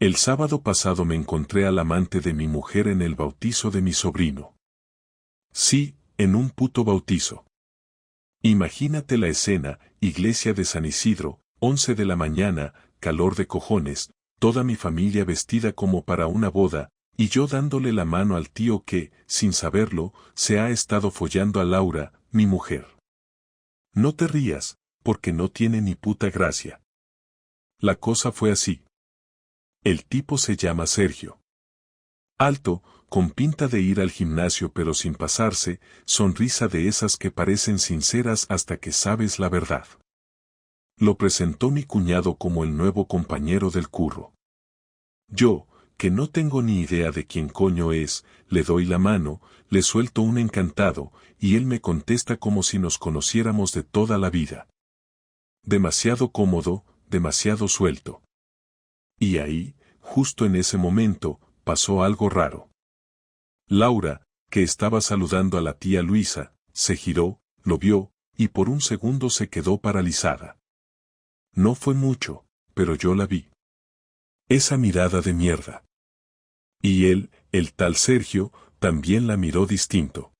El sábado pasado me encontré al amante de mi mujer en el bautizo de mi sobrino. Sí, en un puto bautizo. Imagínate la escena, iglesia de San Isidro, 11 de la mañana, calor de cojones, toda mi familia vestida como para una boda, y yo dándole la mano al tío que, sin saberlo, se ha estado follando a Laura, mi mujer. No te rías, porque no tiene ni puta gracia. La cosa fue así. El tipo se llama Sergio. Alto, con pinta de ir al gimnasio pero sin pasarse, sonrisa de esas que parecen sinceras hasta que sabes la verdad. Lo presentó mi cuñado como el nuevo compañero del curro. Yo, que no tengo ni idea de quién coño es, le doy la mano, le suelto un encantado, y él me contesta como si nos conociéramos de toda la vida. Demasiado cómodo, demasiado suelto. Y ahí, justo en ese momento, pasó algo raro. Laura, que estaba saludando a la tía Luisa, se giró, lo vio, y por un segundo se quedó paralizada. No fue mucho, pero yo la vi. Esa mirada de mierda. Y él, el tal Sergio, también la miró distinto.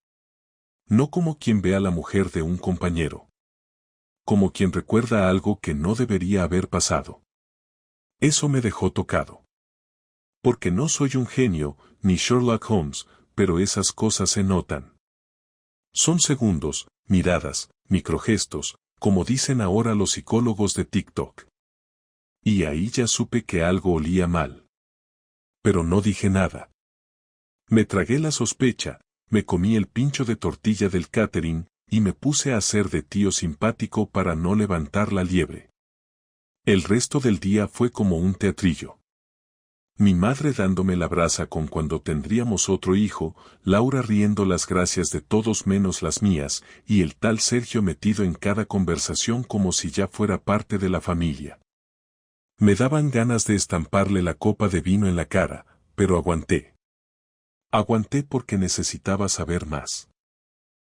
No como quien ve a la mujer de un compañero. Como quien recuerda algo que no debería haber pasado. Eso me dejó tocado. Porque no soy un genio, ni Sherlock Holmes, pero esas cosas se notan. Son segundos, miradas, microgestos, como dicen ahora los psicólogos de TikTok. Y ahí ya supe que algo olía mal. Pero no dije nada. Me tragué la sospecha, me comí el pincho de tortilla del catering, y me puse a hacer de tío simpático para no levantar la liebre. El resto del día fue como un teatrillo. Mi madre dándome la brasa con cuando tendríamos otro hijo, Laura riendo las gracias de todos menos las mías, y el tal Sergio metido en cada conversación como si ya fuera parte de la familia. Me daban ganas de estamparle la copa de vino en la cara, pero aguanté. Aguanté porque necesitaba saber más.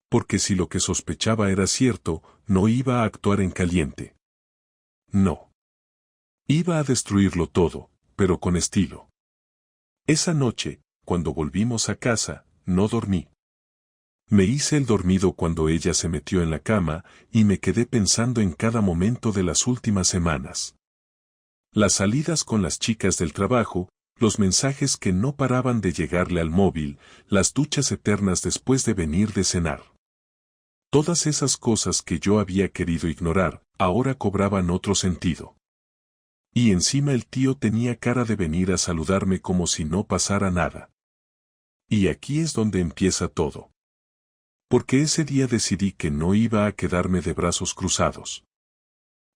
Porque si lo que sospechaba era cierto, no iba a actuar en caliente. No. Iba a destruirlo todo, pero con estilo. Esa noche, cuando volvimos a casa, no dormí. Me hice el dormido cuando ella se metió en la cama, y me quedé pensando en cada momento de las últimas semanas. Las salidas con las chicas del trabajo, los mensajes que no paraban de llegarle al móvil, las duchas eternas después de venir de cenar. Todas esas cosas que yo había querido ignorar, ahora cobraban otro sentido. Y encima el tío tenía cara de venir a saludarme como si no pasara nada. Y aquí es donde empieza todo. Porque ese día decidí que no iba a quedarme de brazos cruzados.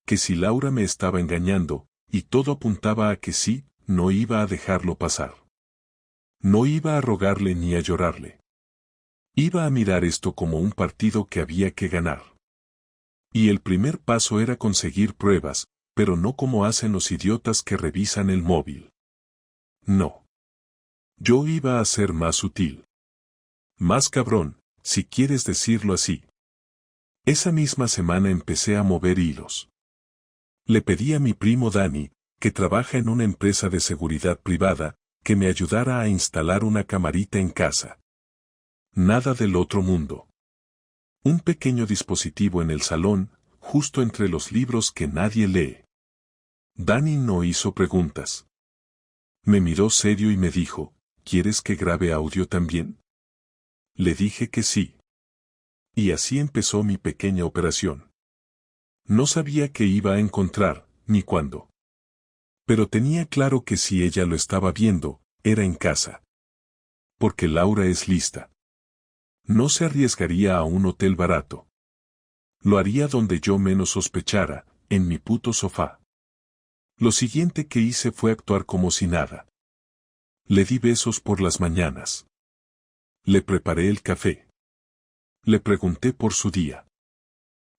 Que si Laura me estaba engañando, y todo apuntaba a que sí, no iba a dejarlo pasar. No iba a rogarle ni a llorarle. Iba a mirar esto como un partido que había que ganar. Y el primer paso era conseguir pruebas, pero no como hacen los idiotas que revisan el móvil. No. Yo iba a ser más sutil. Más cabrón, si quieres decirlo así. Esa misma semana empecé a mover hilos. Le pedí a mi primo Dani, que trabaja en una empresa de seguridad privada, que me ayudara a instalar una camarita en casa. Nada del otro mundo. Un pequeño dispositivo en el salón, justo entre los libros que nadie lee. Dani no hizo preguntas. Me miró serio y me dijo, ¿quieres que grabe audio también? Le dije que sí. Y así empezó mi pequeña operación. No sabía qué iba a encontrar, ni cuándo. Pero tenía claro que si ella lo estaba viendo, era en casa. Porque Laura es lista. No se arriesgaría a un hotel barato. Lo haría donde yo menos sospechara, en mi puto sofá. Lo siguiente que hice fue actuar como si nada. Le di besos por las mañanas. Le preparé el café. Le pregunté por su día.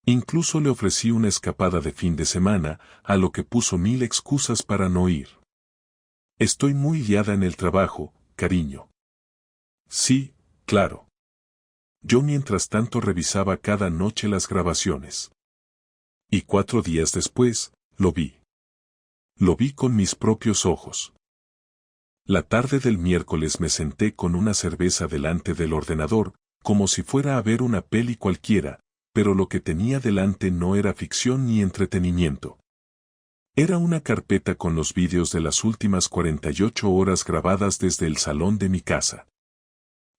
Incluso le ofrecí una escapada de fin de semana, a lo que puso 1000 excusas para no ir. Estoy muy liada en el trabajo, cariño. Sí, claro. Yo mientras tanto revisaba cada noche las grabaciones. Y 4 días después, lo vi. Lo vi con mis propios ojos. La tarde del miércoles me senté con una cerveza delante del ordenador, como si fuera a ver una peli cualquiera, pero lo que tenía delante no era ficción ni entretenimiento. Era una carpeta con los vídeos de las últimas 48 horas grabadas desde el salón de mi casa.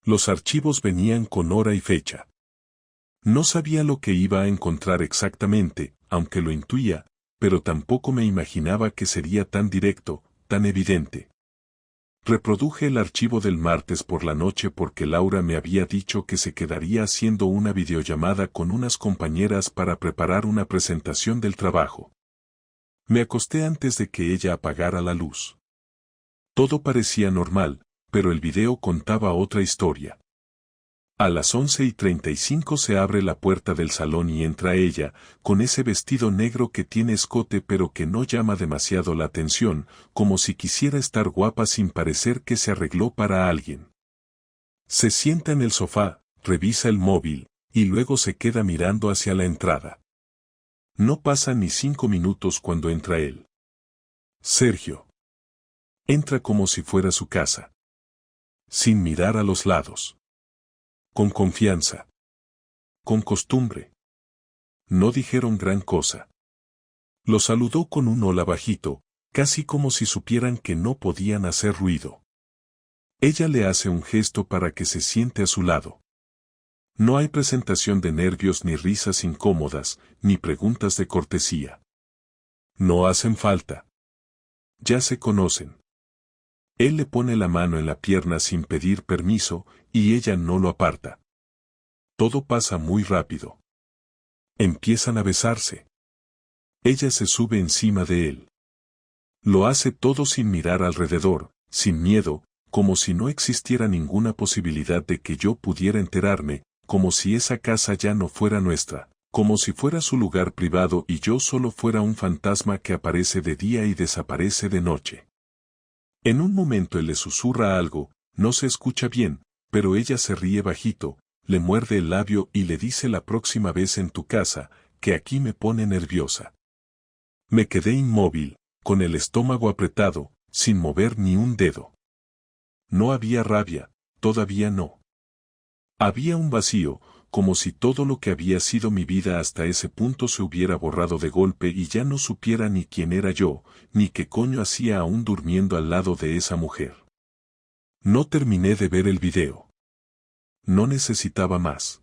Los archivos venían con hora y fecha. No sabía lo que iba a encontrar exactamente, aunque lo intuía, pero tampoco me imaginaba que sería tan directo, tan evidente. Reproduje el archivo del martes por la noche porque Laura me había dicho que se quedaría haciendo una videollamada con unas compañeras para preparar una presentación del trabajo. Me acosté antes de que ella apagara la luz. Todo parecía normal, pero el video contaba otra historia. A las 11:35 se abre la puerta del salón y entra ella, con ese vestido negro que tiene escote pero que no llama demasiado la atención, como si quisiera estar guapa sin parecer que se arregló para alguien. Se sienta en el sofá, revisa el móvil, y luego se queda mirando hacia la entrada. No pasan ni 5 minutos cuando entra él. Sergio. Entra como si fuera su casa. Sin mirar a los lados. Con confianza. Con costumbre. No dijeron gran cosa. Lo saludó con un hola bajito, casi como si supieran que no podían hacer ruido. Ella le hace un gesto para que se siente a su lado. No hay presentación de nervios ni risas incómodas, ni preguntas de cortesía. No hacen falta. Ya se conocen. Él le pone la mano en la pierna sin pedir permiso, y ella no lo aparta. Todo pasa muy rápido. Empiezan a besarse. Ella se sube encima de él. Lo hace todo sin mirar alrededor, sin miedo, como si no existiera ninguna posibilidad de que yo pudiera enterarme, como si esa casa ya no fuera nuestra, como si fuera su lugar privado y yo solo fuera un fantasma que aparece de día y desaparece de noche. En un momento él le susurra algo, no se escucha bien, pero ella se ríe bajito, le muerde el labio y le dice la próxima vez en tu casa, que aquí me pone nerviosa. Me quedé inmóvil, con el estómago apretado, sin mover ni un dedo. No había rabia, todavía no. Había un vacío, como si todo lo que había sido mi vida hasta ese punto se hubiera borrado de golpe y ya no supiera ni quién era yo, ni qué coño hacía aún durmiendo al lado de esa mujer. No terminé de ver el video. No necesitaba más.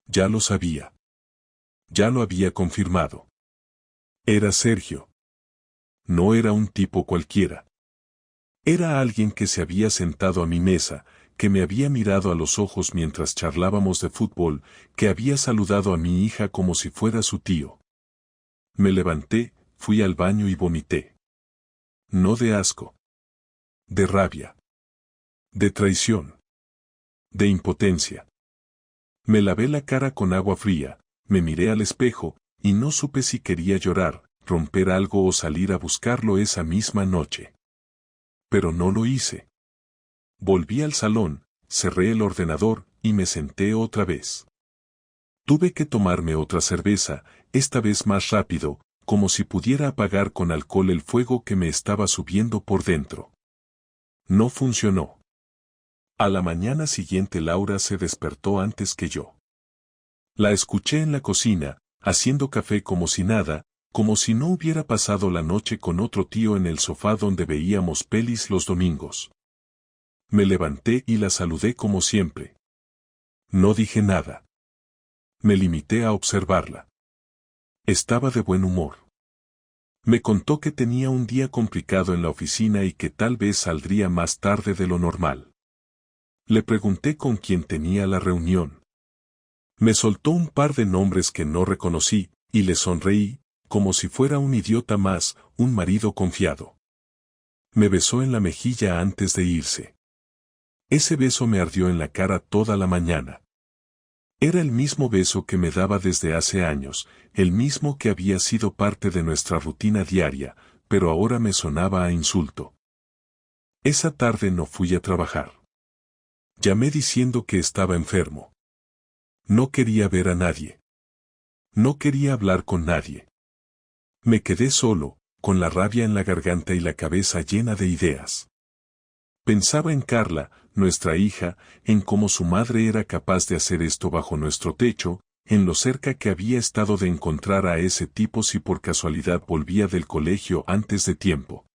Ya lo sabía. Ya lo había confirmado. Era Sergio. No era un tipo cualquiera. Era alguien que se había sentado a mi mesa, que me había mirado a los ojos mientras charlábamos de fútbol, que había saludado a mi hija como si fuera su tío. Me levanté, fui al baño y vomité. No de asco. De rabia. De traición. De impotencia. Me lavé la cara con agua fría, me miré al espejo, y no supe si quería llorar, romper algo o salir a buscarlo esa misma noche. Pero no lo hice. Volví al salón, cerré el ordenador y me senté otra vez. Tuve que tomarme otra cerveza, esta vez más rápido, como si pudiera apagar con alcohol el fuego que me estaba subiendo por dentro. No funcionó. A la mañana siguiente Laura se despertó antes que yo. La escuché en la cocina, haciendo café como si nada, como si no hubiera pasado la noche con otro tío en el sofá donde veíamos pelis los domingos. Me levanté y la saludé como siempre. No dije nada. Me limité a observarla. Estaba de buen humor. Me contó que tenía un día complicado en la oficina y que tal vez saldría más tarde de lo normal. Le pregunté con quién tenía la reunión. Me soltó un par de nombres que no reconocí, y le sonreí, como si fuera un idiota más, un marido confiado. Me besó en la mejilla antes de irse. Ese beso me ardió en la cara toda la mañana. Era el mismo beso que me daba desde hace años, el mismo que había sido parte de nuestra rutina diaria, pero ahora me sonaba a insulto. Esa tarde no fui a trabajar. Llamé diciendo que estaba enfermo. No quería ver a nadie. No quería hablar con nadie. Me quedé solo, con la rabia en la garganta y la cabeza llena de ideas. Pensaba en Carla, nuestra hija, en cómo su madre era capaz de hacer esto bajo nuestro techo, en lo cerca que había estado de encontrar a ese tipo si por casualidad volvía del colegio antes de tiempo.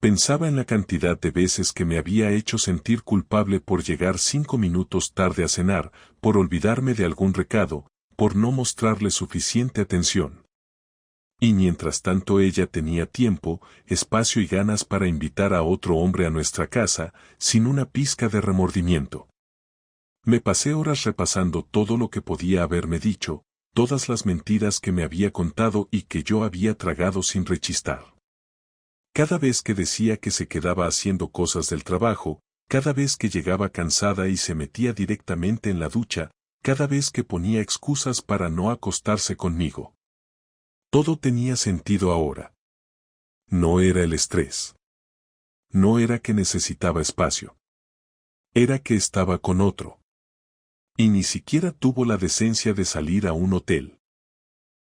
Pensaba en la cantidad de veces que me había hecho sentir culpable por llegar 5 minutos tarde a cenar, por olvidarme de algún recado, por no mostrarle suficiente atención. Y mientras tanto ella tenía tiempo, espacio y ganas para invitar a otro hombre a nuestra casa, sin una pizca de remordimiento. Me pasé horas repasando todo lo que podía haberme dicho, todas las mentiras que me había contado y que yo había tragado sin rechistar. Cada vez que decía que se quedaba haciendo cosas del trabajo, cada vez que llegaba cansada y se metía directamente en la ducha, cada vez que ponía excusas para no acostarse conmigo. Todo tenía sentido ahora. No era el estrés. No era que necesitaba espacio. Era que estaba con otro. Y ni siquiera tuvo la decencia de salir a un hotel.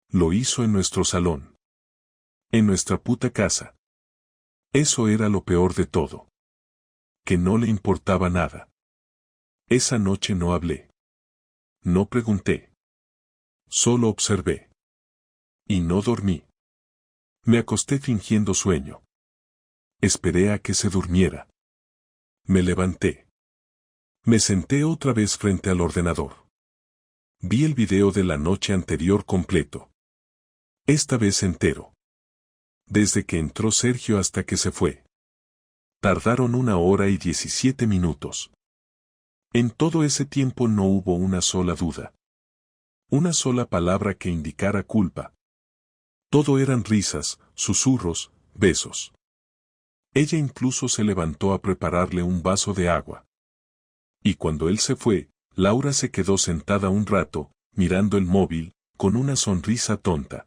Lo hizo en nuestro salón. En nuestra puta casa. Eso era lo peor de todo. Que no le importaba nada. Esa noche no hablé. No pregunté. Solo observé. Y no dormí. Me acosté fingiendo sueño. Esperé a que se durmiera. Me levanté. Me senté otra vez frente al ordenador. Vi el video de la noche anterior completo. Esta vez entero. Desde que entró Sergio hasta que se fue. Tardaron 1 hora y 17 minutos. En todo ese tiempo no hubo una sola duda. Una sola palabra que indicara culpa. Todo eran risas, susurros, besos. Ella incluso se levantó a prepararle un vaso de agua. Y cuando él se fue, Laura se quedó sentada un rato, mirando el móvil, con una sonrisa tonta.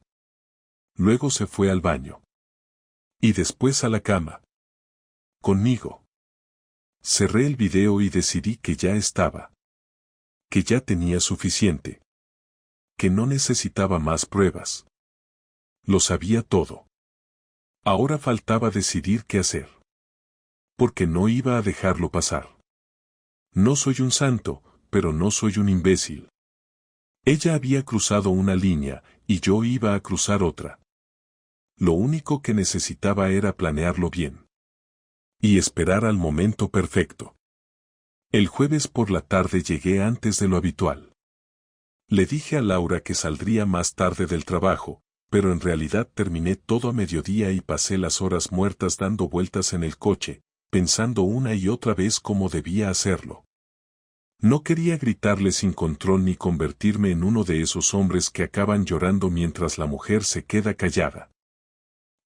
Luego se fue al baño. Y después a la cama. Conmigo. Cerré el video y decidí que ya estaba. Que ya tenía suficiente. Que no necesitaba más pruebas. Lo sabía todo. Ahora faltaba decidir qué hacer. Porque no iba a dejarlo pasar. No soy un santo, pero no soy un imbécil. Ella había cruzado una línea, y yo iba a cruzar otra. Lo único que necesitaba era planearlo bien. Y esperar al momento perfecto. El jueves por la tarde llegué antes de lo habitual. Le dije a Laura que saldría más tarde del trabajo, pero en realidad terminé todo a mediodía y pasé las horas muertas dando vueltas en el coche, pensando una y otra vez cómo debía hacerlo. No quería gritarle sin control ni convertirme en uno de esos hombres que acaban llorando mientras la mujer se queda callada.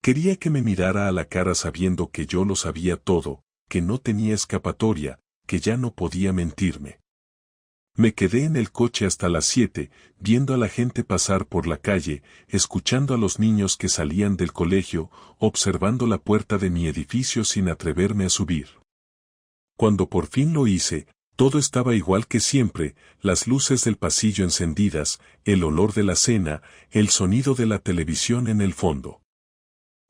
Quería que me mirara a la cara sabiendo que yo lo sabía todo, que no tenía escapatoria, que ya no podía mentirme. Me quedé en el coche hasta las 7, viendo a la gente pasar por la calle, escuchando a los niños que salían del colegio, observando la puerta de mi edificio sin atreverme a subir. Cuando por fin lo hice, todo estaba igual que siempre, las luces del pasillo encendidas, el olor de la cena, el sonido de la televisión en el fondo.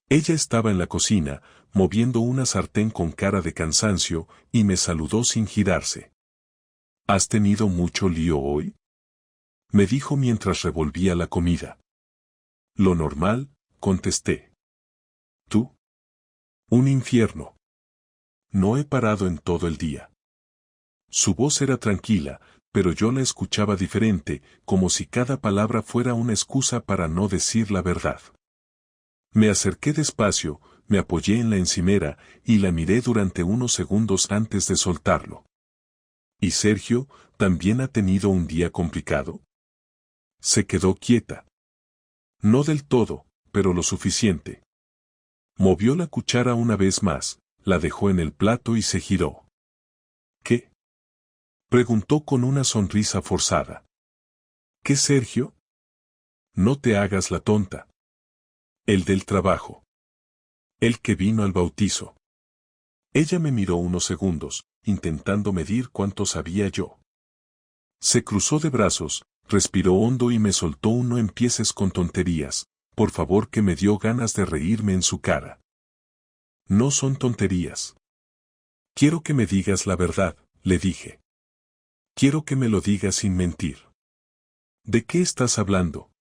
Ella estaba en la cocina, moviendo una sartén con cara de cansancio, y me saludó sin girarse. ¿Has tenido mucho lío hoy? Me dijo mientras revolvía la comida. Lo normal, contesté. ¿Tú? Un infierno. No he parado en todo el día. Su voz era tranquila, pero yo la escuchaba diferente, como si cada palabra fuera una excusa para no decir la verdad. Me acerqué despacio, me apoyé en la encimera, y la miré durante unos segundos antes de soltarlo. ¿Y Sergio, también ha tenido un día complicado? Se quedó quieta. No del todo, pero lo suficiente. Movió la cuchara una vez más, la dejó en el plato y se giró. ¿Qué? Preguntó con una sonrisa forzada. ¿Qué, Sergio? No te hagas la tonta. El del trabajo. El que vino al bautizo. Ella me miró unos segundos, intentando medir cuánto sabía yo. Se cruzó de brazos, respiró hondo y me soltó un no empieces con tonterías, por favor, que me dio ganas de reírme en su cara. No son tonterías. Quiero que me digas la verdad, le dije. Quiero que me lo digas sin mentir. ¿De qué estás hablando?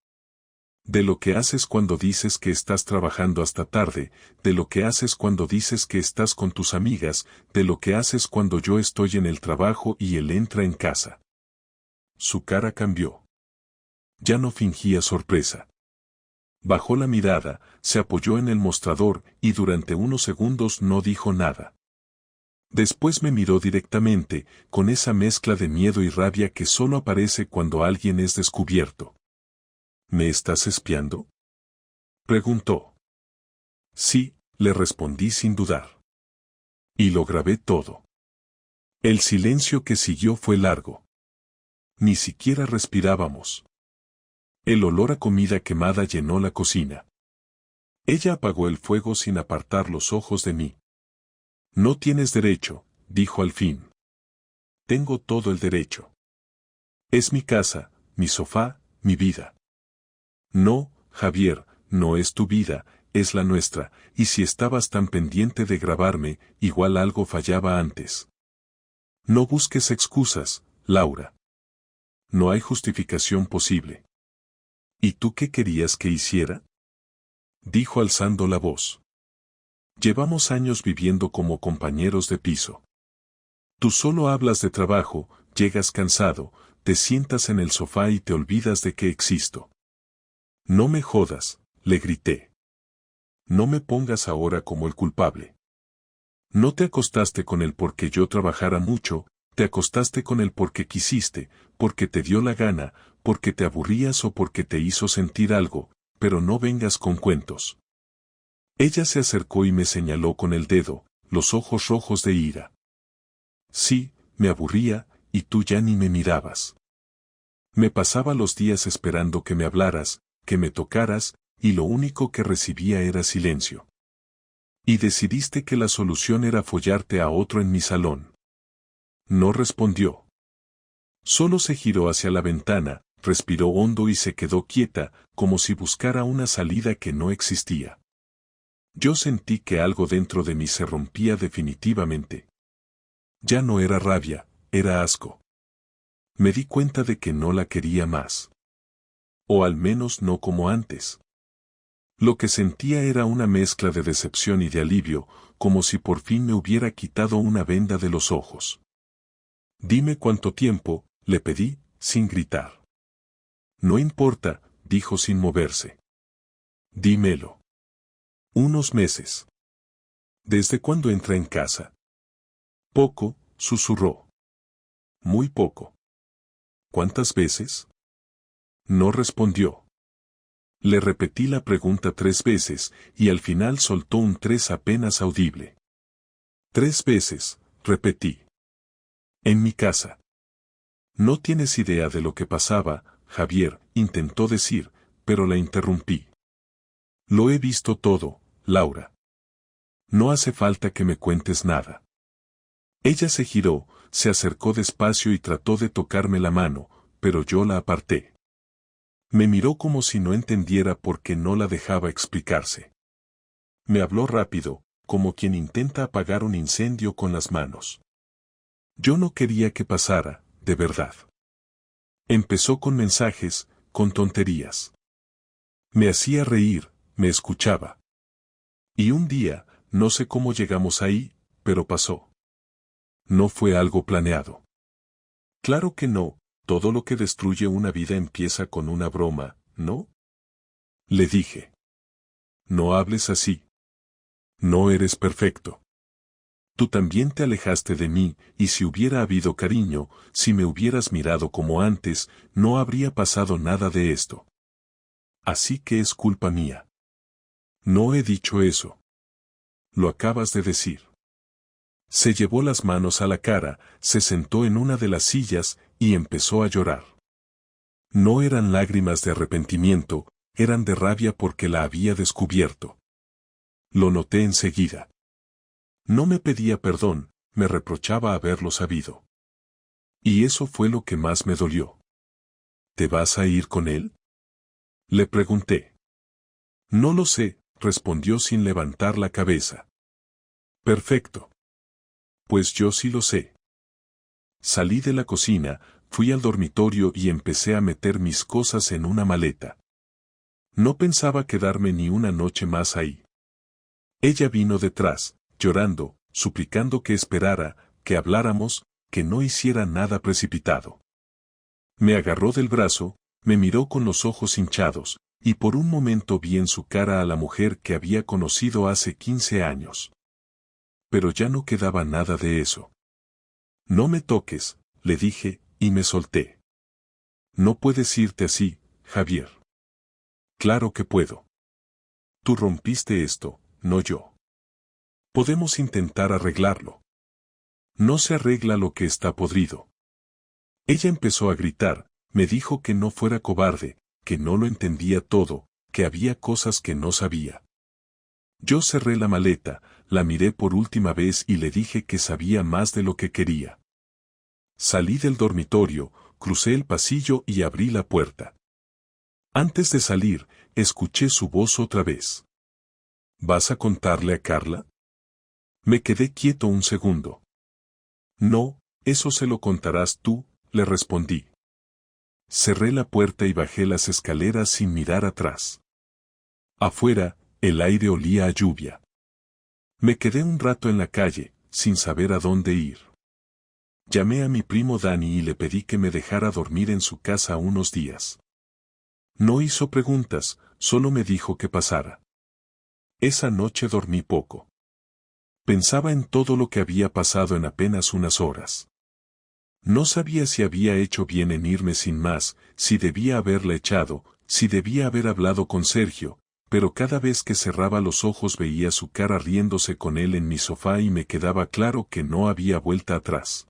De lo que haces cuando dices que estás trabajando hasta tarde, de lo que haces cuando dices que estás con tus amigas, de lo que haces cuando yo estoy en el trabajo y él entra en casa. Su cara cambió. Ya no fingía sorpresa. Bajó la mirada, se apoyó en el mostrador y durante unos segundos no dijo nada. Después me miró directamente, con esa mezcla de miedo y rabia que solo aparece cuando alguien es descubierto. ¿Me estás espiando?, preguntó. Sí, le respondí sin dudar. Y lo grabé todo. El silencio que siguió fue largo. Ni siquiera respirábamos. El olor a comida quemada llenó la cocina. Ella apagó el fuego sin apartar los ojos de mí. No tienes derecho, dijo al fin. Tengo todo el derecho. Es mi casa, mi sofá, mi vida. No, Javier, no es tu vida, es la nuestra, y si estabas tan pendiente de grabarme, igual algo fallaba antes. No busques excusas, Laura. No hay justificación posible. ¿Y tú qué querías que hiciera?, dijo alzando la voz. Llevamos años viviendo como compañeros de piso. Tú solo hablas de trabajo, llegas cansado, te sientas en el sofá y te olvidas de que existo. No me jodas, le grité. No me pongas ahora como el culpable. No te acostaste con él porque yo trabajara mucho, te acostaste con él porque quisiste, porque te dio la gana, porque te aburrías o porque te hizo sentir algo, pero no vengas con cuentos. Ella se acercó y me señaló con el dedo, los ojos rojos de ira. Sí, me aburría, y tú ya ni me mirabas. Me pasaba los días esperando que me hablaras, que me tocaras, y lo único que recibía era silencio. Y decidiste que la solución era follarte a otro en mi salón. No respondió. Solo se giró hacia la ventana, respiró hondo y se quedó quieta, como si buscara una salida que no existía. Yo sentí que algo dentro de mí se rompía definitivamente. Ya no era rabia, era asco. Me di cuenta de que no la quería más. O al menos no como antes. Lo que sentía era una mezcla de decepción y de alivio, como si por fin me hubiera quitado una venda de los ojos. Dime cuánto tiempo, le pedí, sin gritar. No importa, dijo sin moverse. Dímelo. Unos meses. ¿Desde cuándo entra en casa? Poco, susurró. Muy poco. ¿Cuántas veces? No respondió. Le repetí la pregunta 3 veces, y al final soltó un 3 apenas audible. 3 veces, repetí. En mi casa. No tienes idea de lo que pasaba, Javier, intentó decir, pero la interrumpí. Lo he visto todo, Laura. No hace falta que me cuentes nada. Ella se giró, se acercó despacio y trató de tocarme la mano, pero yo la aparté. Me miró como si no entendiera por qué no la dejaba explicarse. Me habló rápido, como quien intenta apagar un incendio con las manos. Yo no quería que pasara, de verdad. Empezó con mensajes, con tonterías. Me hacía reír, me escuchaba. Y un día, no sé cómo llegamos ahí, pero pasó. No fue algo planeado. Claro que no, todo lo que destruye una vida empieza con una broma, ¿no? Le dije. No hables así. No eres perfecto. Tú también te alejaste de mí, y si hubiera habido cariño, si me hubieras mirado como antes, no habría pasado nada de esto. Así que es culpa mía. No he dicho eso. Lo acabas de decir. Se llevó las manos a la cara, se sentó en una de las sillas y empezó a llorar. No eran lágrimas de arrepentimiento, eran de rabia porque la había descubierto. Lo noté enseguida. No me pedía perdón, me reprochaba haberlo sabido. Y eso fue lo que más me dolió. ¿Te vas a ir con él?, le pregunté. No lo sé, respondió sin levantar la cabeza. Perfecto. Pues yo sí lo sé. Salí de la cocina, fui al dormitorio y empecé a meter mis cosas en una maleta. No pensaba quedarme ni una noche más ahí. Ella vino detrás, llorando, suplicando que esperara, que habláramos, que no hiciera nada precipitado. Me agarró del brazo, me miró con los ojos hinchados, y por un momento vi en su cara a la mujer que había conocido hace 15 años. Pero ya no quedaba nada de eso. No me toques, le dije, y me solté. No puedes irte así, Javier. Claro que puedo. Tú rompiste esto, no yo. Podemos intentar arreglarlo. No se arregla lo que está podrido. Ella empezó a gritar, me dijo que no fuera cobarde, que no lo entendía todo, que había cosas que no sabía. Yo cerré la maleta, la miré por última vez y le dije que sabía más de lo que quería. Salí del dormitorio, crucé el pasillo y abrí la puerta. Antes de salir, escuché su voz otra vez. ¿Vas a contarle a Carla? Me quedé quieto un segundo. No, eso se lo contarás tú, le respondí. Cerré la puerta y bajé las escaleras sin mirar atrás. Afuera, el aire olía a lluvia. Me quedé un rato en la calle, sin saber a dónde ir. Llamé a mi primo Dani y le pedí que me dejara dormir en su casa unos días. No hizo preguntas, solo me dijo que pasara. Esa noche dormí poco. Pensaba en todo lo que había pasado en apenas unas horas. No sabía si había hecho bien en irme sin más, si debía haberla echado, si debía haber hablado con Sergio, pero cada vez que cerraba los ojos veía su cara riéndose con él en mi sofá y me quedaba claro que no había vuelta atrás.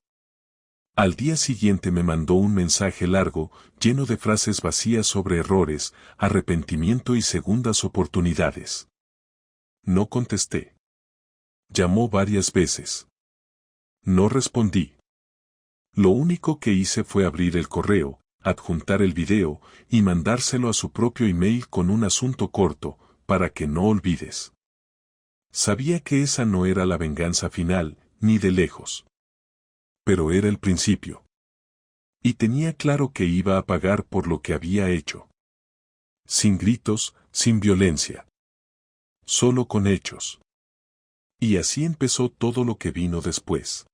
Al día siguiente me mandó un mensaje largo, lleno de frases vacías sobre errores, arrepentimiento y segundas oportunidades. No contesté. Llamó varias veces. No respondí. Lo único que hice fue abrir el correo, adjuntar el video, y mandárselo a su propio email con un asunto corto, para que no olvides. Sabía que esa no era la venganza final, ni de lejos. Pero era el principio. Y tenía claro que iba a pagar por lo que había hecho. Sin gritos, sin violencia. Solo con hechos. Y así empezó todo lo que vino después.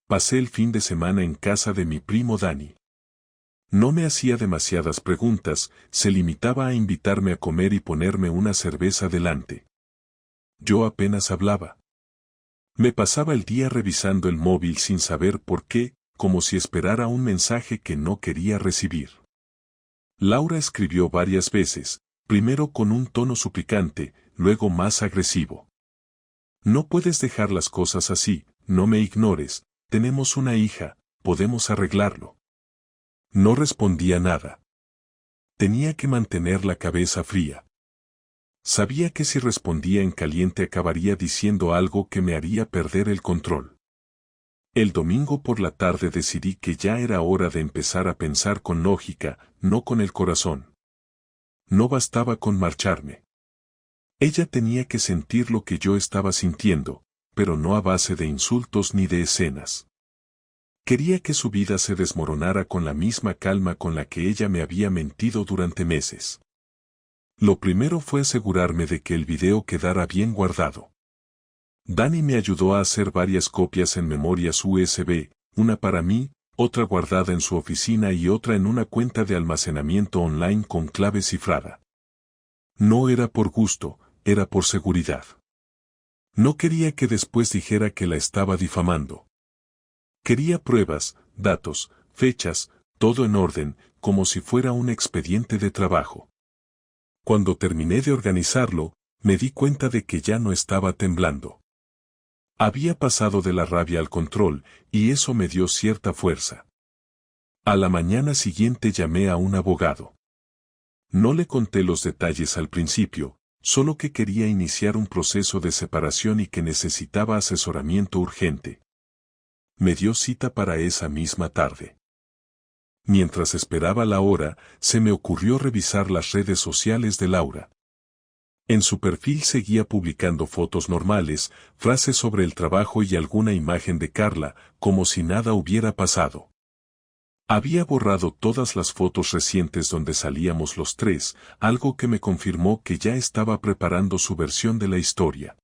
Pasé el fin de semana en casa de mi primo Dani. No me hacía demasiadas preguntas, se limitaba a invitarme a comer y ponerme una cerveza delante. Yo apenas hablaba. Me pasaba el día revisando el móvil sin saber por qué, como si esperara un mensaje que no quería recibir. Laura escribió varias veces, primero con un tono suplicante, luego más agresivo. No puedes dejar las cosas así, no me ignores, tenemos una hija, podemos arreglarlo. No respondía nada. Tenía que mantener la cabeza fría. Sabía que si respondía en caliente acabaría diciendo algo que me haría perder el control. El domingo por la tarde decidí que ya era hora de empezar a pensar con lógica, no con el corazón. No bastaba con marcharme. Ella tenía que sentir lo que yo estaba sintiendo, pero no a base de insultos ni de escenas. Quería que su vida se desmoronara con la misma calma con la que ella me había mentido durante meses. Lo primero fue asegurarme de que el video quedara bien guardado. Dani me ayudó a hacer varias copias en memorias USB, una para mí, otra guardada en su oficina y otra en una cuenta de almacenamiento online con clave cifrada. No era por gusto, era por seguridad. No quería que después dijera que la estaba difamando. Quería pruebas, datos, fechas, todo en orden, como si fuera un expediente de trabajo. Cuando terminé de organizarlo, me di cuenta de que ya no estaba temblando. Había pasado de la rabia al control, y eso me dio cierta fuerza. A la mañana siguiente llamé a un abogado. No le conté los detalles al principio, solo que quería iniciar un proceso de separación y que necesitaba asesoramiento urgente. Me dio cita para esa misma tarde. Mientras esperaba la hora, se me ocurrió revisar las redes sociales de Laura. En su perfil seguía publicando fotos normales, frases sobre el trabajo y alguna imagen de Carla, como si nada hubiera pasado. Había borrado todas las fotos recientes donde salíamos los tres, algo que me confirmó que ya estaba preparando su versión de la historia.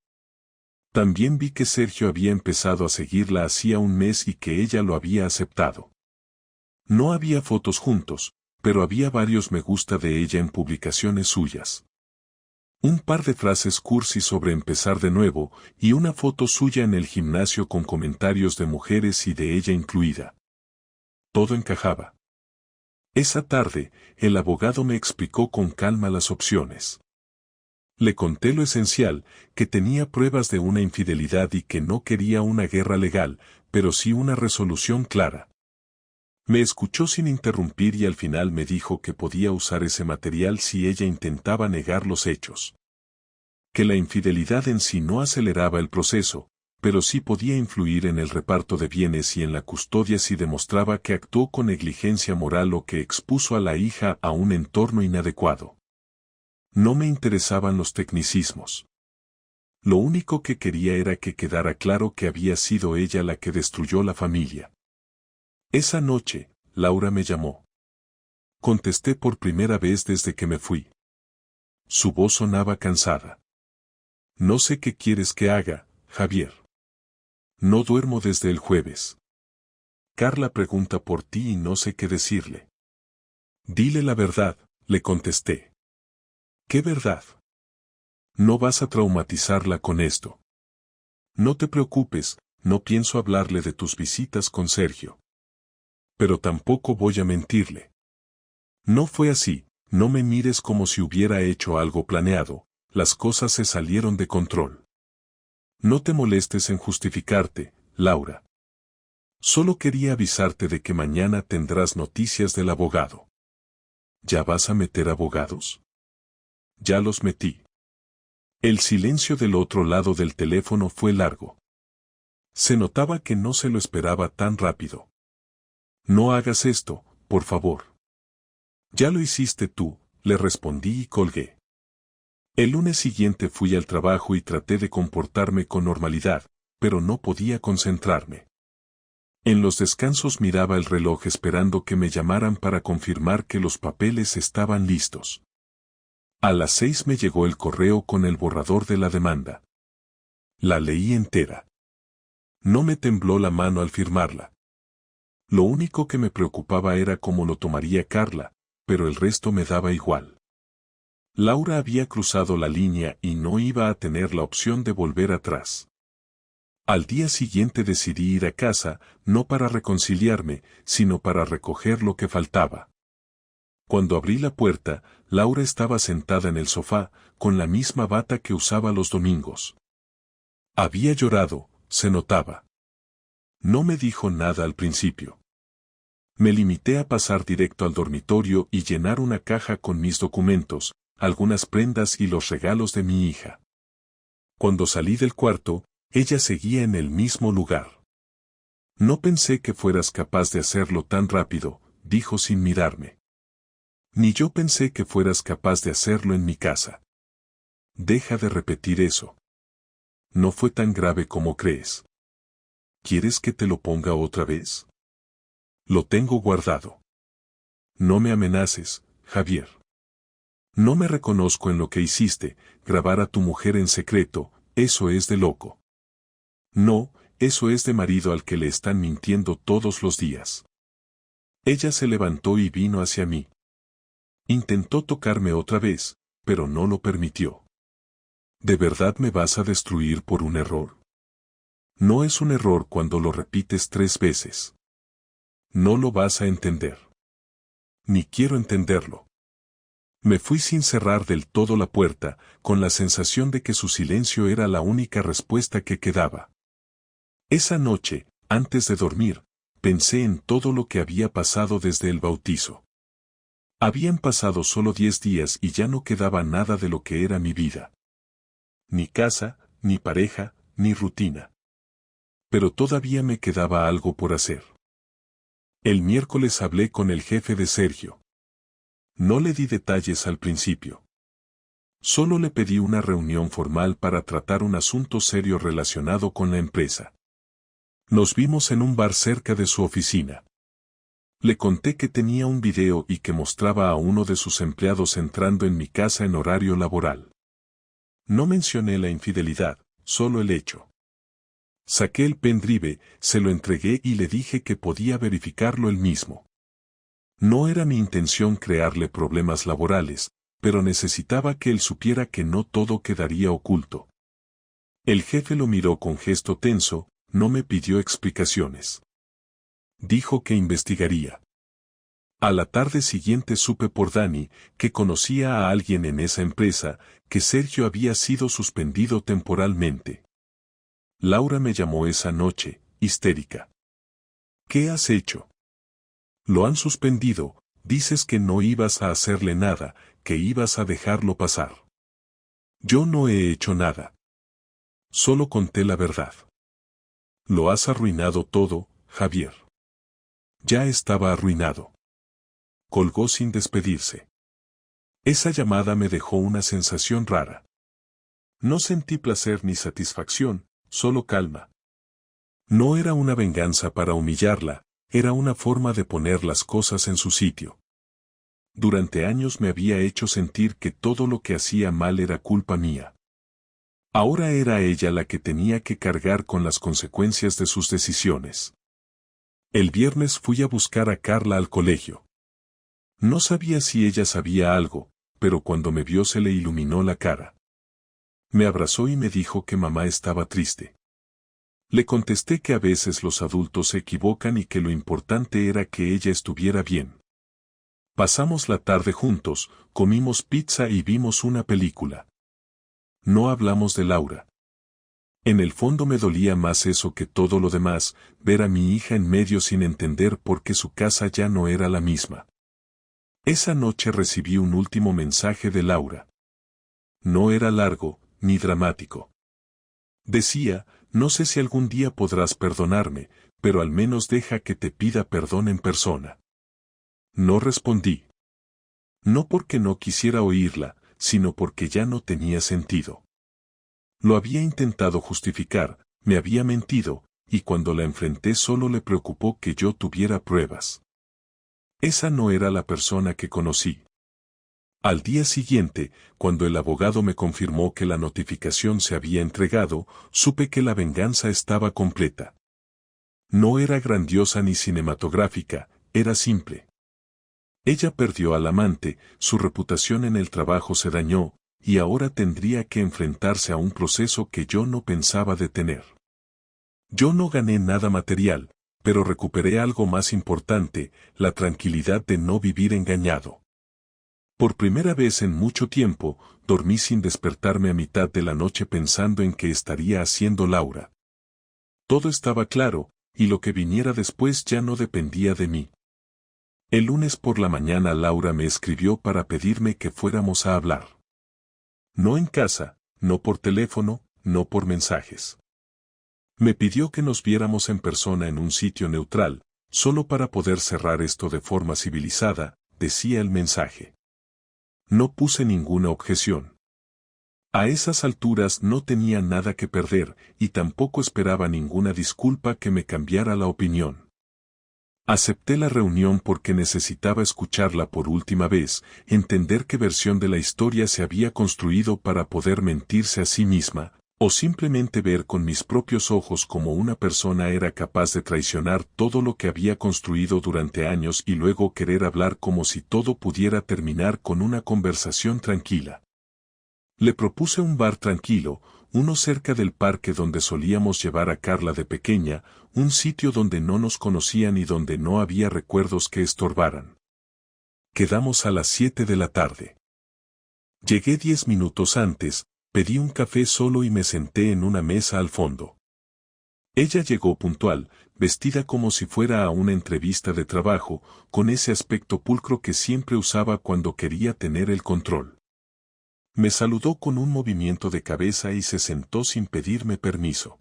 También vi que Sergio había empezado a seguirla hacía un mes y que ella lo había aceptado. No había fotos juntos, pero había varios me gusta de ella en publicaciones suyas. Un par de frases cursi sobre empezar de nuevo y una foto suya en el gimnasio con comentarios de mujeres y de ella incluida. Todo encajaba. Esa tarde, el abogado me explicó con calma las opciones. Le conté lo esencial, que tenía pruebas de una infidelidad y que no quería una guerra legal, pero sí una resolución clara. Me escuchó sin interrumpir y al final me dijo que podía usar ese material si ella intentaba negar los hechos. Que la infidelidad en sí no aceleraba el proceso, pero sí podía influir en el reparto de bienes y en la custodia si demostraba que actuó con negligencia moral o que expuso a la hija a un entorno inadecuado. No me interesaban los tecnicismos. Lo único que quería era que quedara claro que había sido ella la que destruyó la familia. Esa noche, Laura me llamó. Contesté por primera vez desde que me fui. Su voz sonaba cansada. No sé qué quieres que haga, Javier. No duermo desde el jueves. Carla pregunta por ti y no sé qué decirle. Dile la verdad, le contesté. ¿Qué verdad? No vas a traumatizarla con esto. No te preocupes, no pienso hablarle de tus visitas con Sergio. Pero tampoco voy a mentirle. No fue así, no me mires como si hubiera hecho algo planeado, las cosas se salieron de control. No te molestes en justificarte, Laura. Solo quería avisarte de que mañana tendrás noticias del abogado. ¿Ya vas a meter abogados? Ya los metí. El silencio del otro lado del teléfono fue largo. Se notaba que no se lo esperaba tan rápido. No hagas esto, por favor. Ya lo hiciste tú, le respondí y colgué. El lunes siguiente fui al trabajo y traté de comportarme con normalidad, pero no podía concentrarme. En los descansos miraba el reloj esperando que me llamaran para confirmar que los papeles estaban listos. A las 6 me llegó el correo con el borrador de la demanda. La leí entera. No me tembló la mano al firmarla. Lo único que me preocupaba era cómo lo tomaría Carla, pero el resto me daba igual. Laura había cruzado la línea y no iba a tener la opción de volver atrás. Al día siguiente decidí ir a casa, no para reconciliarme, sino para recoger lo que faltaba. Cuando abrí la puerta, Laura estaba sentada en el sofá, con la misma bata que usaba los domingos. Había llorado, se notaba. No me dijo nada al principio. Me limité a pasar directo al dormitorio y llenar una caja con mis documentos, algunas prendas y los regalos de mi hija. Cuando salí del cuarto, ella seguía en el mismo lugar. No pensé que fueras capaz de hacerlo tan rápido, dijo sin mirarme. Ni yo pensé que fueras capaz de hacerlo en mi casa. Deja de repetir eso. No fue tan grave como crees. ¿Quieres que te lo ponga otra vez? Lo tengo guardado. No me amenaces, Javier. No me reconozco en lo que hiciste, grabar a tu mujer en secreto, eso es de loco. No, eso es de marido al que le están mintiendo todos los días. Ella se levantó y vino hacia mí. Intentó tocarme otra vez, pero no lo permitió. ¿De verdad me vas a destruir por un error? No es un error cuando lo repites 3 veces. No lo vas a entender. Ni quiero entenderlo. Me fui sin cerrar del todo la puerta, con la sensación de que su silencio era la única respuesta que quedaba. Esa noche, antes de dormir, pensé en todo lo que había pasado desde el bautizo. Habían pasado solo 10 días y ya no quedaba nada de lo que era mi vida. Ni casa, ni pareja, ni rutina. Pero todavía me quedaba algo por hacer. El miércoles hablé con el jefe de Sergio. No le di detalles al principio. Solo le pedí una reunión formal para tratar un asunto serio relacionado con la empresa. Nos vimos en un bar cerca de su oficina. Le conté que tenía un video y que mostraba a uno de sus empleados entrando en mi casa en horario laboral. No mencioné la infidelidad, solo el hecho. Saqué el pendrive, se lo entregué y le dije que podía verificarlo él mismo. No era mi intención crearle problemas laborales, pero necesitaba que él supiera que no todo quedaría oculto. El jefe lo miró con gesto tenso, no me pidió explicaciones. Dijo que investigaría. A la tarde siguiente supe por Dani, que conocía a alguien en esa empresa, que Sergio había sido suspendido temporalmente. Laura me llamó esa noche, histérica. ¿Qué has hecho? Lo han suspendido, dices que no ibas a hacerle nada, que ibas a dejarlo pasar. Yo no he hecho nada. Solo conté la verdad. Lo has arruinado todo, Javier. Ya estaba arruinado. Colgó sin despedirse. Esa llamada me dejó una sensación rara. No sentí placer ni satisfacción, solo calma. No era una venganza para humillarla, era una forma de poner las cosas en su sitio. Durante años me había hecho sentir que todo lo que hacía mal era culpa mía. Ahora era ella la que tenía que cargar con las consecuencias de sus decisiones. El viernes fui a buscar a Carla al colegio. No sabía si ella sabía algo, pero cuando me vio se le iluminó la cara. Me abrazó y me dijo que mamá estaba triste. Le contesté que a veces los adultos se equivocan y que lo importante era que ella estuviera bien. Pasamos la tarde juntos, comimos pizza y vimos una película. No hablamos de Laura. En el fondo me dolía más eso que todo lo demás, ver a mi hija en medio sin entender por qué su casa ya no era la misma. Esa noche recibí un último mensaje de Laura. No era largo, ni dramático. Decía, no sé si algún día podrás perdonarme, pero al menos deja que te pida perdón en persona. No respondí. No porque no quisiera oírla, sino porque ya no tenía sentido. Lo había intentado justificar, me había mentido, y cuando la enfrenté solo le preocupó que yo tuviera pruebas. Esa no era la persona que conocí. Al día siguiente, cuando el abogado me confirmó que la notificación se había entregado, supe que la venganza estaba completa. No era grandiosa ni cinematográfica, era simple. Ella perdió al amante, su reputación en el trabajo se dañó, y ahora tendría que enfrentarse a un proceso que yo no pensaba detener. Yo no gané nada material, pero recuperé algo más importante, la tranquilidad de no vivir engañado. Por primera vez en mucho tiempo, dormí sin despertarme a mitad de la noche pensando en qué estaría haciendo Laura. Todo estaba claro, y lo que viniera después ya no dependía de mí. El lunes por la mañana Laura me escribió para pedirme que fuéramos a hablar. No en casa, no por teléfono, no por mensajes. Me pidió que nos viéramos en persona en un sitio neutral, solo para poder cerrar esto de forma civilizada, decía el mensaje. No puse ninguna objeción. A esas alturas no tenía nada que perder, y tampoco esperaba ninguna disculpa que me cambiara la opinión. Acepté la reunión porque necesitaba escucharla por última vez, entender qué versión de la historia se había construido para poder mentirse a sí misma, o simplemente ver con mis propios ojos cómo una persona era capaz de traicionar todo lo que había construido durante años y luego querer hablar como si todo pudiera terminar con una conversación tranquila. Le propuse un bar tranquilo, uno cerca del parque donde solíamos llevar a Carla de pequeña, un sitio donde no nos conocían y donde no había recuerdos que estorbaran. Quedamos a las 7 de la tarde. Llegué 10 minutos antes, pedí un café solo y me senté en una mesa al fondo. Ella llegó puntual, vestida como si fuera a una entrevista de trabajo, con ese aspecto pulcro que siempre usaba cuando quería tener el control. Me saludó con un movimiento de cabeza y se sentó sin pedirme permiso.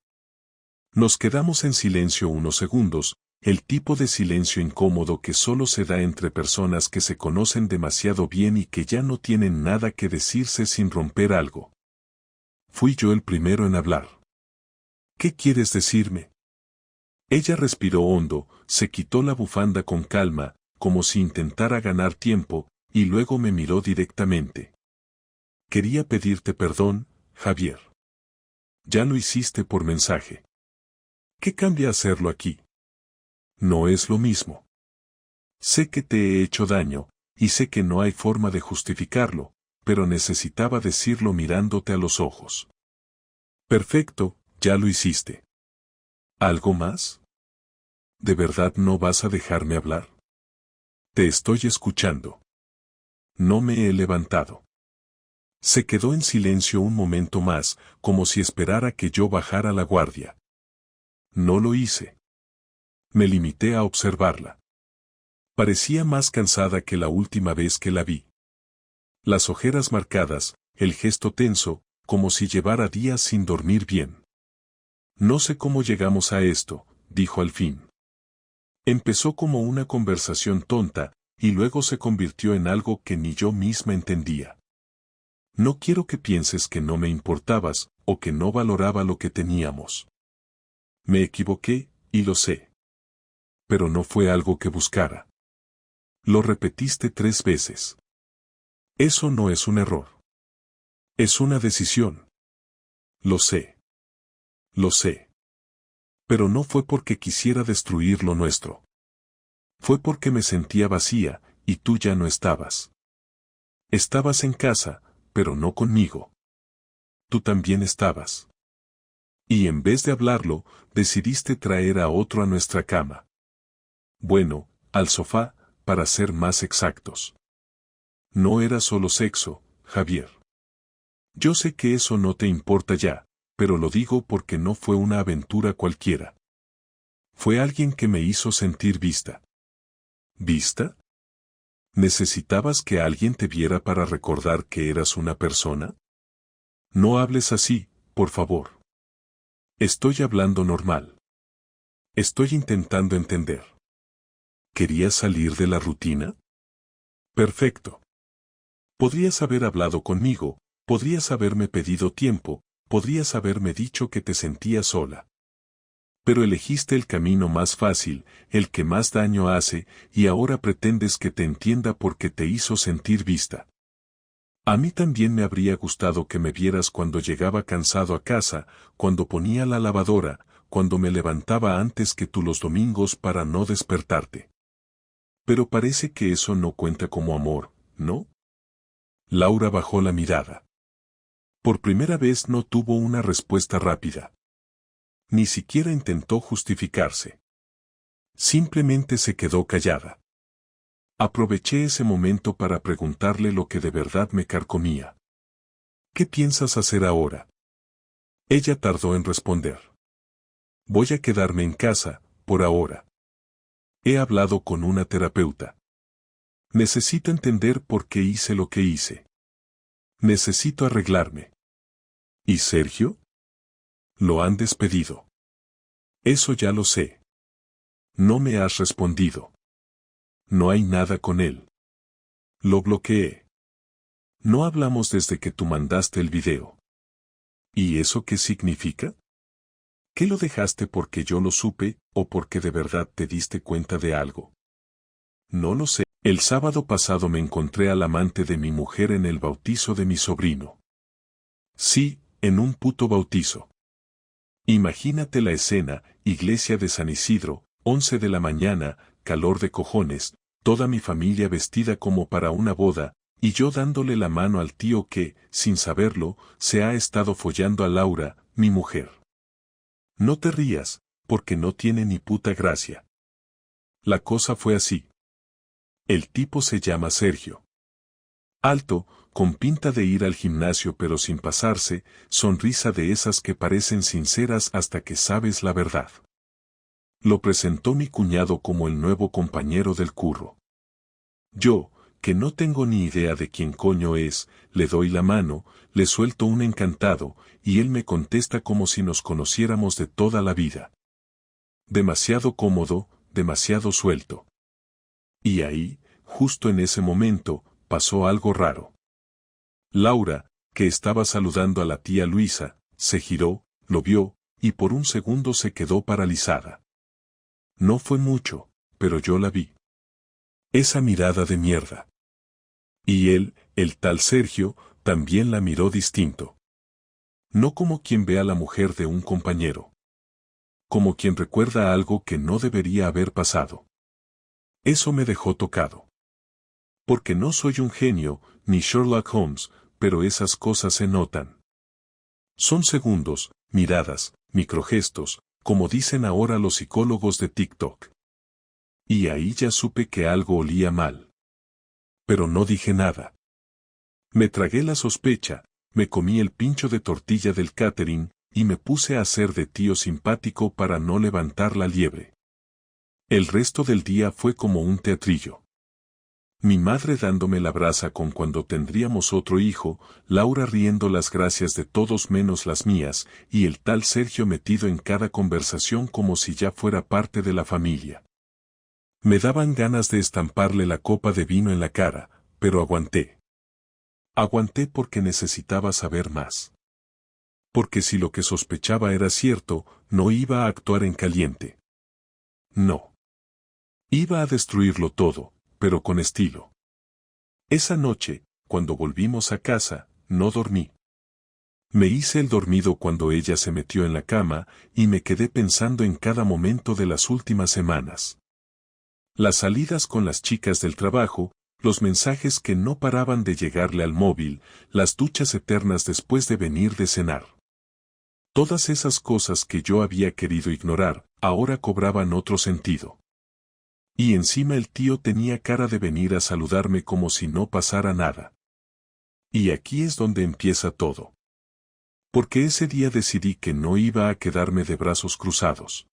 Nos quedamos en silencio unos segundos, El tipo de silencio incómodo que solo se da entre personas que se conocen demasiado bien y que ya no tienen nada que decirse sin romper algo. Fui yo el primero en hablar. ¿Qué quieres decirme? Ella respiró hondo, se quitó la bufanda con calma, como si intentara ganar tiempo, y luego me miró directamente. Quería pedirte perdón, Javier. Ya lo hiciste por mensaje. ¿Qué cambia hacerlo aquí? No es lo mismo. Sé que te he hecho daño, y sé que no hay forma de justificarlo, pero necesitaba decirlo mirándote a los ojos. Perfecto, ya lo hiciste. ¿Algo más? ¿De verdad no vas a dejarme hablar? Te estoy escuchando. No me he levantado. Se quedó en silencio un momento más, como si esperara que yo bajara la guardia. No lo hice. Me limité a observarla. Parecía más cansada que la última vez que la vi. Las ojeras marcadas, el gesto tenso, como si llevara días sin dormir bien. No sé cómo llegamos a esto, dijo al fin. Empezó como una conversación tonta, y luego se convirtió en algo que ni yo misma entendía. No quiero que pienses que no me importabas, o que no valoraba lo que teníamos. Me equivoqué, y lo sé. Pero no fue algo que buscara. Lo repetiste 3 veces. Eso no es un error. Es una decisión. Lo sé. Lo sé. Pero no fue porque quisiera destruir lo nuestro. Fue porque me sentía vacía, y tú ya no estabas. Estabas en casa, pero no conmigo. Tú también estabas. Y en vez de hablarlo, decidiste traer a otro a nuestra cama. Bueno, al sofá, para ser más exactos. No era solo sexo, Javier. Yo sé que eso no te importa ya, pero lo digo porque no fue una aventura cualquiera. Fue alguien que me hizo sentir vista. ¿Vista? ¿Necesitabas que alguien te viera para recordar que eras una persona? No hables así, por favor. Estoy hablando normal. Estoy intentando entender. ¿Querías salir de la rutina? Perfecto. Podrías haber hablado conmigo, podrías haberme pedido tiempo, podrías haberme dicho que te sentías sola. Pero elegiste el camino más fácil, el que más daño hace, y ahora pretendes que te entienda porque te hizo sentir vista. A mí también me habría gustado que me vieras cuando llegaba cansado a casa, cuando ponía la lavadora, cuando me levantaba antes que tú los domingos para no despertarte. Pero parece que eso no cuenta como amor, ¿no? Laura bajó la mirada. Por primera vez no tuvo una respuesta rápida. Ni siquiera intentó justificarse. Simplemente se quedó callada. Aproveché ese momento para preguntarle lo que de verdad me carcomía. ¿Qué piensas hacer ahora? Ella tardó en responder. Voy a quedarme en casa, por ahora. He hablado con una terapeuta. Necesito entender por qué hice lo que hice. Necesito arreglarme. ¿Y Sergio? Lo han despedido. Eso ya lo sé. No me has respondido. No hay nada con él. Lo bloqueé. No hablamos desde que tú mandaste el video. ¿Y eso qué significa? ¿Que lo dejaste porque yo lo supe, o porque de verdad te diste cuenta de algo? No lo sé. El sábado pasado me encontré al amante de mi mujer en el bautizo de mi sobrino. Sí, en un puto bautizo. Imagínate la escena, iglesia de San Isidro, 11 de la mañana, calor de cojones, toda mi familia vestida como para una boda, y yo dándole la mano al tío que, sin saberlo, se ha estado follando a Laura, mi mujer. No te rías, porque no tiene ni puta gracia. La cosa fue así. El tipo se llama Sergio. Alto, con pinta de ir al gimnasio pero sin pasarse, sonrisa de esas que parecen sinceras hasta que sabes la verdad. Lo presentó mi cuñado como el nuevo compañero del curro. Yo, que no tengo ni idea de quién coño es, le doy la mano, le suelto un encantado, y él me contesta como si nos conociéramos de toda la vida. Demasiado cómodo, demasiado suelto. Y ahí, justo en ese momento, pasó algo raro. Laura, que estaba saludando a la tía Luisa, se giró, lo vio, y por un segundo se quedó paralizada. No fue mucho, pero yo la vi. Esa mirada de mierda. Y él, el tal Sergio, también la miró distinto. No como quien ve a la mujer de un compañero. Como quien recuerda algo que no debería haber pasado. Eso me dejó tocado. Porque no soy un genio, ni Sherlock Holmes, pero esas cosas se notan. Son segundos, miradas, microgestos, como dicen ahora los psicólogos de TikTok. Y ahí ya supe que algo olía mal. Pero no dije nada. Me tragué la sospecha, me comí el pincho de tortilla del catering, y me puse a hacer de tío simpático para no levantar la liebre. El resto del día fue como un teatrillo. Mi madre dándome la brasa con cuando tendríamos otro hijo, Laura riendo las gracias de todos menos las mías, y el tal Sergio metido en cada conversación como si ya fuera parte de la familia. Me daban ganas de estamparle la copa de vino en la cara, pero aguanté. Aguanté porque necesitaba saber más. Porque si lo que sospechaba era cierto, no iba a actuar en caliente. No. Iba a destruirlo todo, pero con estilo. Esa noche, cuando volvimos a casa, no dormí. Me hice el dormido cuando ella se metió en la cama, y me quedé pensando en cada momento de las últimas semanas. Las salidas con las chicas del trabajo, los mensajes que no paraban de llegarle al móvil, las duchas eternas después de venir de cenar. Todas esas cosas que yo había querido ignorar, ahora cobraban otro sentido. Y encima el tío tenía cara de venir a saludarme como si no pasara nada. Y aquí es donde empieza todo. Porque ese día decidí que no iba a quedarme de brazos cruzados.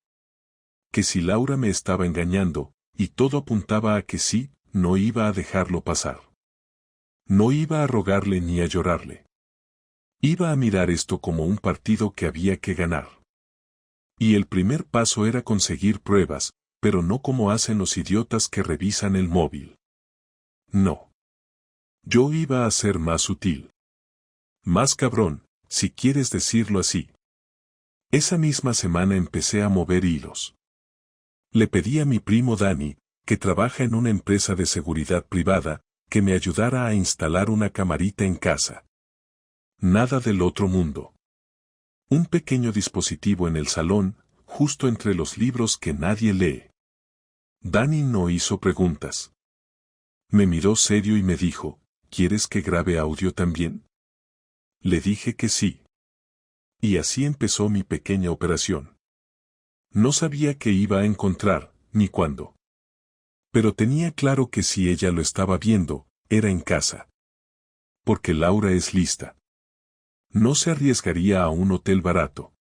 Que si Laura me estaba engañando, y todo apuntaba a que sí, no iba a dejarlo pasar. No iba a rogarle ni a llorarle. Iba a mirar esto como un partido que había que ganar. Y el primer paso era conseguir pruebas, pero no como hacen los idiotas que revisan el móvil. No. Yo iba a ser más sutil. Más cabrón, si quieres decirlo así. Esa misma semana empecé a mover hilos. Le pedí a mi primo Dani, que trabaja en una empresa de seguridad privada, que me ayudara a instalar una camarita en casa. Nada del otro mundo. Un pequeño dispositivo en el salón, justo entre los libros que nadie lee. Dani no hizo preguntas. Me miró serio y me dijo, ¿quieres que grabe audio también? Le dije que sí. Y así empezó mi pequeña operación. No sabía qué iba a encontrar, ni cuándo. Pero tenía claro que si ella lo estaba viendo, era en casa. Porque Laura es lista. No se arriesgaría a un hotel barato.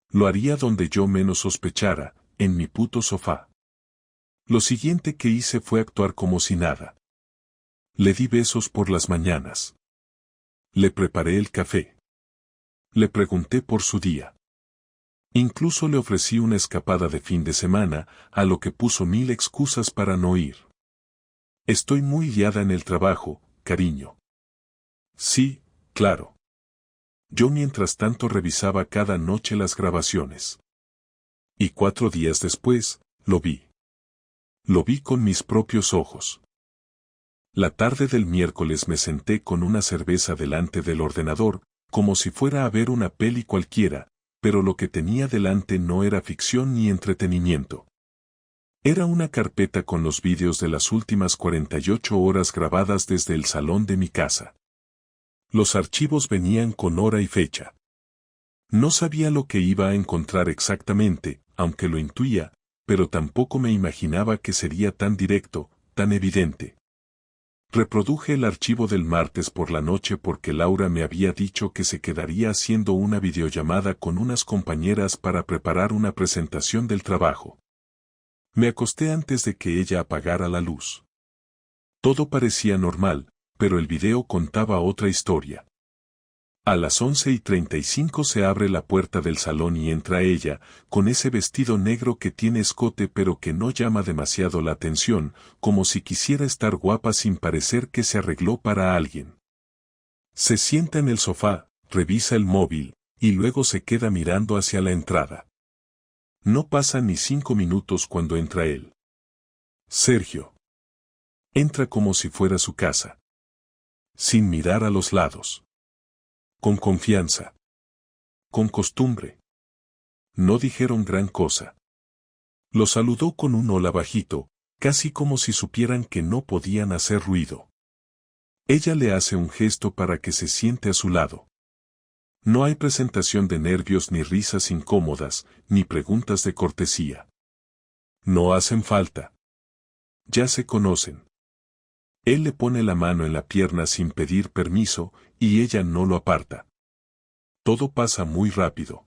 Lo haría donde yo menos sospechara, en mi puto sofá. Lo siguiente que hice fue actuar como si nada. Le di besos por las mañanas. Le preparé el café. Le pregunté por su día. Incluso le ofrecí una escapada de fin de semana, a lo que puso 1000 excusas para no ir. Estoy muy liada en el trabajo, cariño. Sí, claro. Yo mientras tanto revisaba cada noche las grabaciones. Y 4 días después, lo vi. Lo vi con mis propios ojos. La tarde del miércoles me senté con una cerveza delante del ordenador, como si fuera a ver una peli cualquiera, pero lo que tenía delante no era ficción ni entretenimiento. Era una carpeta con los vídeos de las últimas 48 horas grabadas desde el salón de mi casa. Los archivos venían con hora y fecha. No sabía lo que iba a encontrar exactamente, aunque lo intuía, pero tampoco me imaginaba que sería tan directo, tan evidente. Reproduje el archivo del martes por la noche porque Laura me había dicho que se quedaría haciendo una videollamada con unas compañeras para preparar una presentación del trabajo. Me acosté antes de que ella apagara la luz. Todo parecía normal, pero el video contaba otra historia. A las 11:35 se abre la puerta del salón y entra ella, con ese vestido negro que tiene escote pero que no llama demasiado la atención, como si quisiera estar guapa sin parecer que se arregló para alguien. Se sienta en el sofá, revisa el móvil, y luego se queda mirando hacia la entrada. No pasan ni 5 minutos cuando entra él. Sergio. Entra como si fuera su casa. Sin mirar a los lados. Con confianza. Con costumbre. No dijeron gran cosa. Lo saludó con un hola bajito, casi como si supieran que no podían hacer ruido. Ella le hace un gesto para que se siente a su lado. No hay presentación de nervios ni risas incómodas, ni preguntas de cortesía. No hacen falta. Ya se conocen. Él le pone la mano en la pierna sin pedir permiso, y ella no lo aparta. Todo pasa muy rápido.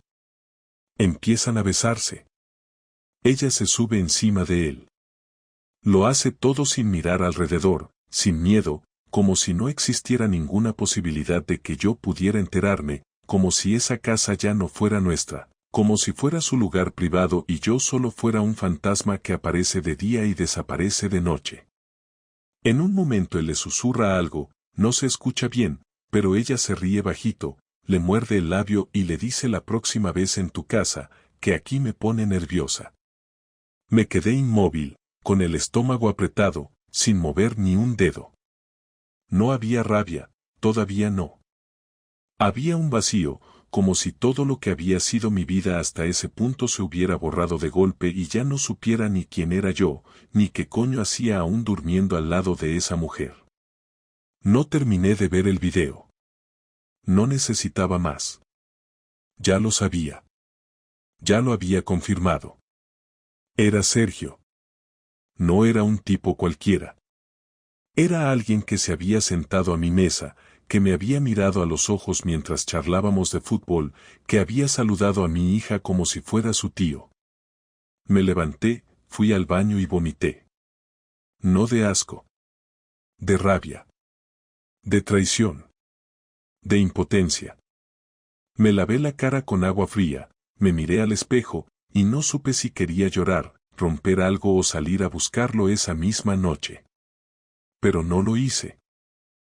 Empiezan a besarse. Ella se sube encima de él. Lo hace todo sin mirar alrededor, sin miedo, como si no existiera ninguna posibilidad de que yo pudiera enterarme, como si esa casa ya no fuera nuestra, como si fuera su lugar privado y yo solo fuera un fantasma que aparece de día y desaparece de noche. En un momento él le susurra algo, no se escucha bien, pero ella se ríe bajito, le muerde el labio y le dice la próxima vez en tu casa, que aquí me pone nerviosa. Me quedé inmóvil, con el estómago apretado, sin mover ni un dedo. No había rabia, todavía no. Había un vacío, como si todo lo que había sido mi vida hasta ese punto se hubiera borrado de golpe y ya no supiera ni quién era yo, ni qué coño hacía aún durmiendo al lado de esa mujer. No terminé de ver el video. No necesitaba más. Ya lo sabía. Ya lo había confirmado. Era Sergio. No era un tipo cualquiera. Era alguien que se había sentado a mi mesa, que me había mirado a los ojos mientras charlábamos de fútbol, que había saludado a mi hija como si fuera su tío. Me levanté, fui al baño y vomité. No de asco. De rabia. De traición. De impotencia. Me lavé la cara con agua fría, me miré al espejo, y no supe si quería llorar, romper algo o salir a buscarlo esa misma noche. Pero no lo hice.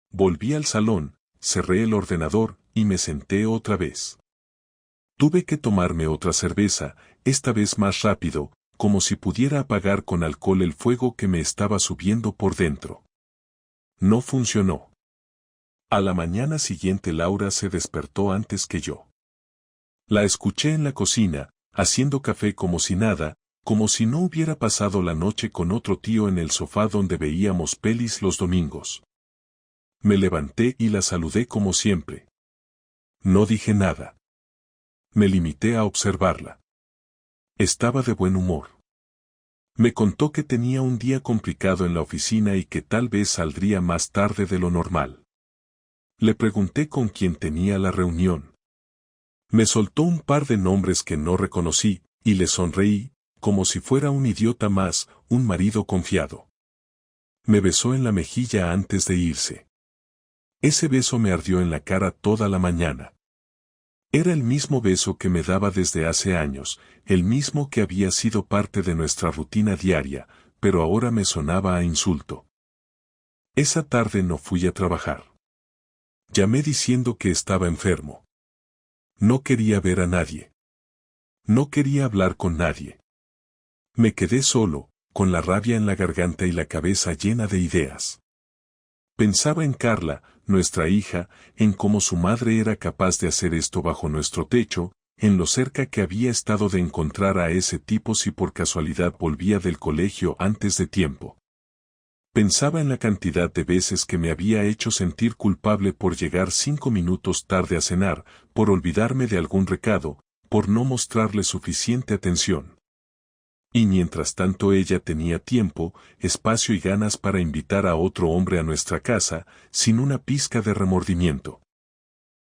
Volví al salón, cerré el ordenador y me senté otra vez. Tuve que tomarme otra cerveza, esta vez más rápido, como si pudiera apagar con alcohol el fuego que me estaba subiendo por dentro. No funcionó. A la mañana siguiente Laura se despertó antes que yo. La escuché en la cocina, haciendo café como si nada, como si no hubiera pasado la noche con otro tío en el sofá donde veíamos pelis los domingos. Me levanté y la saludé como siempre. No dije nada. Me limité a observarla. Estaba de buen humor. Me contó que tenía un día complicado en la oficina y que tal vez saldría más tarde de lo normal. Le pregunté con quién tenía la reunión. Me soltó un par de nombres que no reconocí, y le sonreí, como si fuera un idiota más, un marido confiado. Me besó en la mejilla antes de irse. Ese beso me ardió en la cara toda la mañana. Era el mismo beso que me daba desde hace años, el mismo que había sido parte de nuestra rutina diaria, pero ahora me sonaba a insulto. Esa tarde no fui a trabajar. Llamé diciendo que estaba enfermo. No quería ver a nadie. No quería hablar con nadie. Me quedé solo, con la rabia en la garganta y la cabeza llena de ideas. Pensaba en Carla, nuestra hija, en cómo su madre era capaz de hacer esto bajo nuestro techo, en lo cerca que había estado de encontrar a ese tipo si por casualidad volvía del colegio antes de tiempo. Pensaba en la cantidad de veces que me había hecho sentir culpable por llegar 5 minutos tarde a cenar, por olvidarme de algún recado, por no mostrarle suficiente atención. Y mientras tanto ella tenía tiempo, espacio y ganas para invitar a otro hombre a nuestra casa, sin una pizca de remordimiento.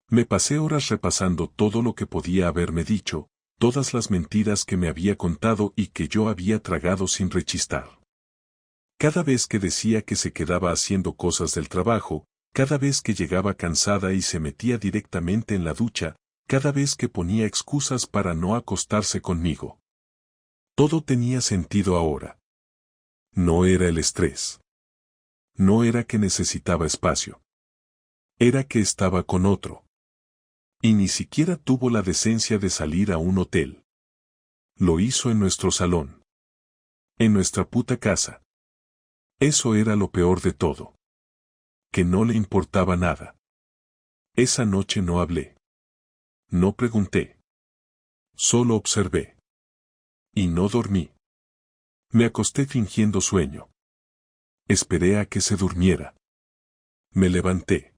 Me pasé horas repasando todo lo que podía haberme dicho, todas las mentiras que me había contado y que yo había tragado sin rechistar. Cada vez que decía que se quedaba haciendo cosas del trabajo, Cada vez que llegaba cansada y se metía directamente en la ducha, cada vez que ponía excusas para no acostarse conmigo. Todo tenía sentido ahora. No era el estrés. No era que necesitaba espacio. Era que estaba con otro. Y ni siquiera tuvo la decencia de salir a un hotel. Lo hizo en nuestro salón. En nuestra puta casa. Eso era lo peor de todo. Que no le importaba nada. Esa noche no hablé. No pregunté. Solo observé. Y no dormí. Me acosté fingiendo sueño. Esperé a que se durmiera. Me levanté.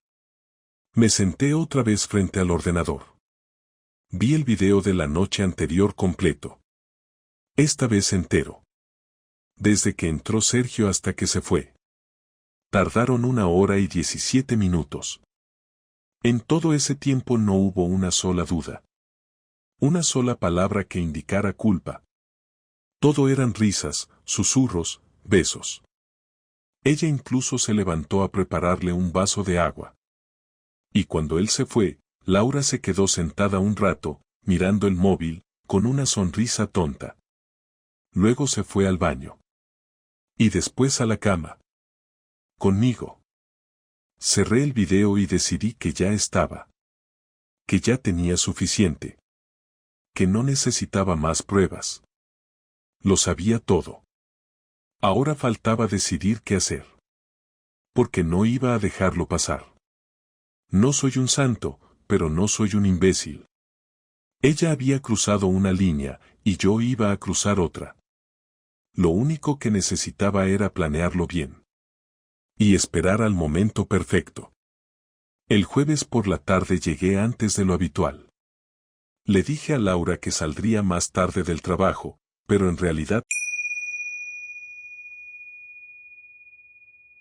Me senté otra vez frente al ordenador. Vi el video de la noche anterior completo. Esta vez entero. Desde que entró Sergio hasta que se fue. Tardaron 1 hora y 17 minutos. En todo ese tiempo no hubo una sola duda. Una sola palabra que indicara culpa. Todo eran risas, susurros, besos. Ella incluso se levantó a prepararle un vaso de agua. Y cuando él se fue, Laura se quedó sentada un rato, mirando el móvil, con una sonrisa tonta. Luego se fue al baño. Y después a la cama. Conmigo. Cerré el video y decidí que ya estaba. Que ya tenía suficiente. Que no necesitaba más pruebas. Lo sabía todo. Ahora faltaba decidir qué hacer. Porque no iba a dejarlo pasar. No soy un santo, pero no soy un imbécil. Ella había cruzado una línea, y yo iba a cruzar otra. Lo único que necesitaba era planearlo bien. Y esperar al momento perfecto. El jueves por la tarde llegué antes de lo habitual. Le dije a Laura que saldría más tarde del trabajo, pero en realidad